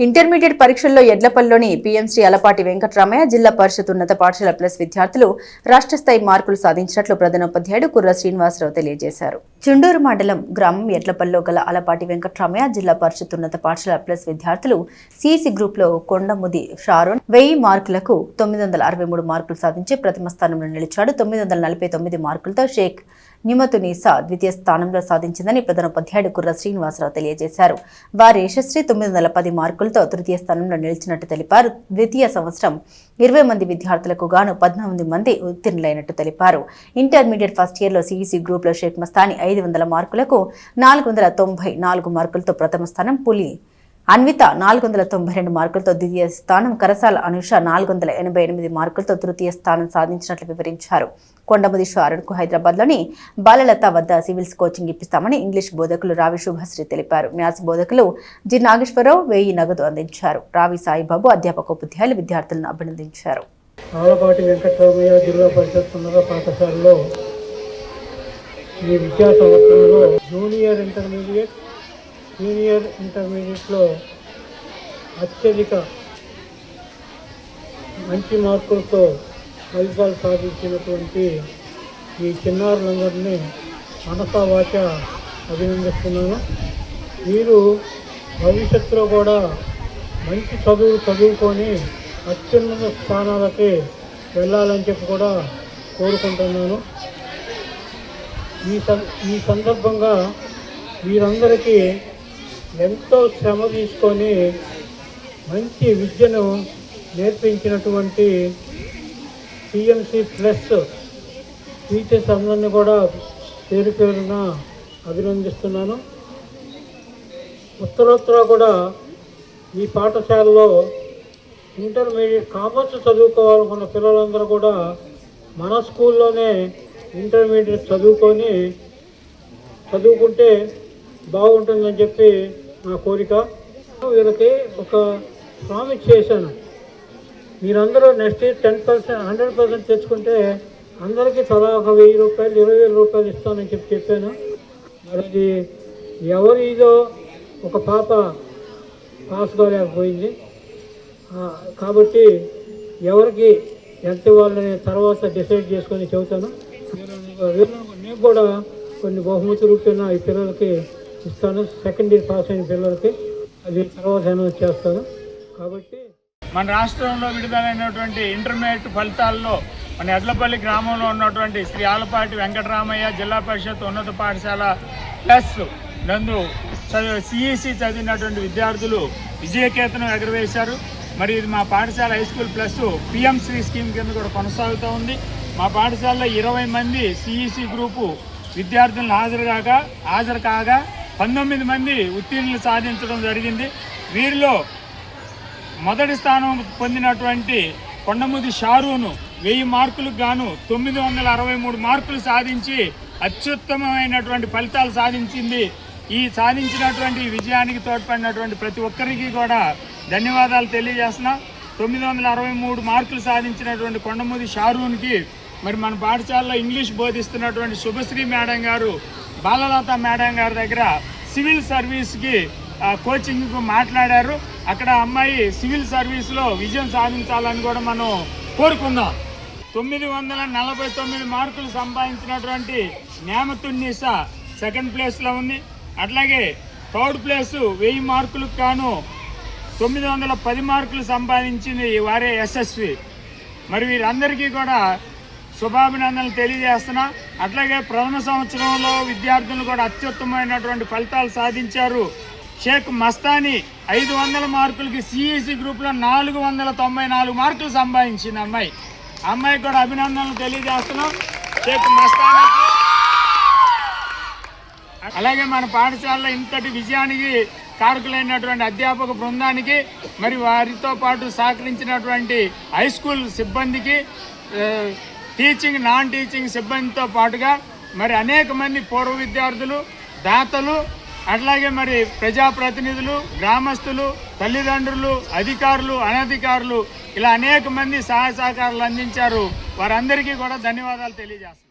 Intermediate పరీక్షల్లో ఎడ్లపల్లిలోని పీఎంశ్రీ అలపాటి వెంకటరామయ్య జిల్లా పరిషత్ ఉన్నత పాఠశాల ప్లస్ విద్యార్థులు రాష్ట్ర స్థాయి మార్కులు సాధించినట్లు ప్రధానోపాధ్యాయుడు కుర్ర శ్రీనివాసరావు తెలియజేశారు. చుండూరు మండలం గ్రామం ఎడ్లపల్లిలో గల అలపాటి వెంకటరామయ్య జిల్లా పరిషత్ ఉన్నత పాఠశాల ప్లస్ విద్యార్థులు సిఇసి గ్రూప్ లో కొండముది షారోన్ 1000 మార్కులకు 963 మార్కులు సాధించి ప్రథమ స్థానంలో నిలిచాడు. 949 మార్కులతో షేక్ నిమతునీసా ద్వితీయ స్థానంలో సాధించిందని ప్రధానోపాధ్యాయుడు కుర్ర శ్రీనివాసరావు తెలియజేశారు. వారి యశస్వి 910 మార్కులతో తృతీయ స్థానంలో నిలిచినట్టు తెలిపారు. ద్వితీయ సంవత్సరం 20 మంది విద్యార్థులకు గాను 14 మంది ఉత్తీర్ణులైనట్టు తెలిపారు. ఇంటర్మీడియట్ ఫస్ట్ ఇయర్ లో సిఇసి గ్రూప్ లో షేక్ మస్తాని 500 మార్కులకు 494 మార్కులతో ప్రథమ స్థానం, పులి అన్విత 492 మార్కులతో ద్వితీయ స్థానం, కరసాల అనుష 488 మార్కులతో తృతీయ స్థానం సాధించినట్లు వివరించారు. కొండముది షారుణ్కు హైదరాబాద్లోని బాలలత వద్ద సివిల్స్ కోచింగ్ ఇప్పిస్తామని ఇంగ్లీష్ బోధకులు రావి శుభశ్రీ తెలిపారు. మ్యాథ్స్ బోధకులు జి నాగేశ్వరరావు 1000 నగదు అందించారు. రావి సాయిబాబు అధ్యాపకోపాధ్యాయులు విద్యార్థులను అభినందించారు. అలపాటి వెంకటరామయ్య జిల్లా పరిషత్ ఉన్నత పాఠశాలలో ఈ విద్యా సంవత్సరంలో జూనియర్ ఇంటర్మీడియట్, సీనియర్ ఇంటర్మీడియట్లో అత్యధిక మంచి మార్కులతో ఫలితాలు సాధించినటువంటి ఈ చిన్నారులందరినీ మనసా వాచ అభినందిస్తున్నాను. వీరు భవిష్యత్తులో కూడా మంచి చదువుకొని అత్యున్నత స్థానాలకి వెళ్ళాలని చెప్పి కూడా కోరుకుంటున్నాను. ఈ సందర్భంగా వీరందరికీ ఎంతో శ్రమ తీసుకొని మంచి విద్యను నేర్పించినటువంటి పిఎంసి ప్లస్ టీచర్స్ అందరినీ కూడా పేరు పేరున అభినందిస్తున్నాను. ఉత్తరోత్తర కూడా ఈ పాఠశాలలో ఇంటర్మీడియట్ కామర్స్ చదువుకోవాలనుకున్న పిల్లలందరూ కూడా మన స్కూల్లోనే ఇంటర్మీడియట్ చదువుకుంటే బాగుంటుందని చెప్పి నా కోరిక. వీళ్ళకి ఒక ప్రామిస్ చేశాను, మీరందరూ నెక్స్ట్ ఇయర్ 10% 100% తెచ్చుకుంటే అందరికీ తలా ఒక 1000 రూపాయలు 20,000 రూపాయలు ఇస్తానని చెప్పాను. మరి అది ఎవరిదో ఒక పాప పాస్ కాలేకపోయింది. కాబట్టి ఎవరికి ఎంత ఇవ్వాలని తర్వాత డిసైడ్ చేసుకొని చెబుతాను. నేను కూడా కొన్ని బహుమతి రూపేణ ఈ పిల్లలకి ఇస్తాను. సెకండ్ ఇయర్ పాస్ అయిన పిల్లలకి అది తర్వాత అనౌన్స్ చేస్తాను. కాబట్టి మన రాష్ట్రంలో విడుదలైనటువంటి ఇంటర్మీడియట్ ఫలితాల్లో మన ఎడ్లపల్లి గ్రామంలో ఉన్నటువంటి శ్రీ ఆలపాటి వెంకటరామయ్య జిల్లా పరిషత్ ఉన్నత పాఠశాల ప్లస్ నందు సిఇసి చదివినటువంటి విద్యార్థులు విజయకేతనం ఎగరవేశారు. మరి ఇది మా పాఠశాల high school plus PM SHRI scheme కింద కూడా కొనసాగుతూ ఉంది. మా పాఠశాలలో 20 మంది సిఇసి గ్రూపు విద్యార్థులను హాజరు కాగా 19 మంది ఉత్తీర్ణులు సాధించడం జరిగింది. వీరిలో మొదటి స్థానం పొందినటువంటి కొండముది షారూను 1000 మార్కులకు గాను 963 మార్కులు సాధించి అత్యుత్తమమైనటువంటి ఫలితాలు సాధించింది. ఈ సాధించినటువంటి విజయానికి తోడ్పడినటువంటి ప్రతి ఒక్కరికి కూడా ధన్యవాదాలు తెలియజేస్తున్నా. 963 మార్కులు సాధించినటువంటి కొండముది షారూన్కి మరి మన పాఠశాలలో ఇంగ్లీష్ బోధిస్తున్నటువంటి శుభశ్రీ మేడం గారు బాలలత మేడం గారి దగ్గర సివిల్ సర్వీస్కి కోచింగ్కు మాట్లాడారు. అక్కడ అమ్మాయి సివిల్ సర్వీస్లో విజయం సాధించాలని కూడా మనం కోరుకుందాం. 949 మార్కులు సంపాదించినటువంటి నేమతున్నీసా సెకండ్ ప్లేస్లో ఉంది. అట్లాగే థర్డ్ ప్లేసు 1000 మార్కులకు గాను 910 మార్కులు సంపాదించింది వారే యశస్వి. మరి వీరందరికీ కూడా శుభాభినందనలు తెలియజేస్తున్నా. అట్లాగే ప్రథమ సంవత్సరంలో విద్యార్థులు కూడా అత్యుత్తమైనటువంటి ఫలితాలు సాధించారు. షేక్ మస్తాని 500 మార్కులకి సిఇసి గ్రూప్లో 494 మార్కులు సంపాదించింది అమ్మాయి. అమ్మాయికి కూడా అభినందనలు తెలియజేస్తున్నాం షేక్ మస్తానికి. అలాగే మన పాఠశాలలో ఇంతటి విజయానికి కారకులైనటువంటి అధ్యాపక బృందానికి మరి వారితో పాటు సహకరించినటువంటి హై స్కూల్ సిబ్బందికి, టీచింగ్ నాన్ టీచింగ్ సిబ్బందితో పాటుగా మరి అనేక మంది పూర్వ విద్యార్థులు, దాతలు, అట్లాగే మరి ప్రజాప్రతినిధులు, గ్రామస్తులు, తల్లిదండ్రులు, అధికారులు, అనధికారులు ఇలా అనేక మంది సహాయ సహకారాలు అందించారు. వారందరికీ కూడా ధన్యవాదాలు తెలియజేస్తాను.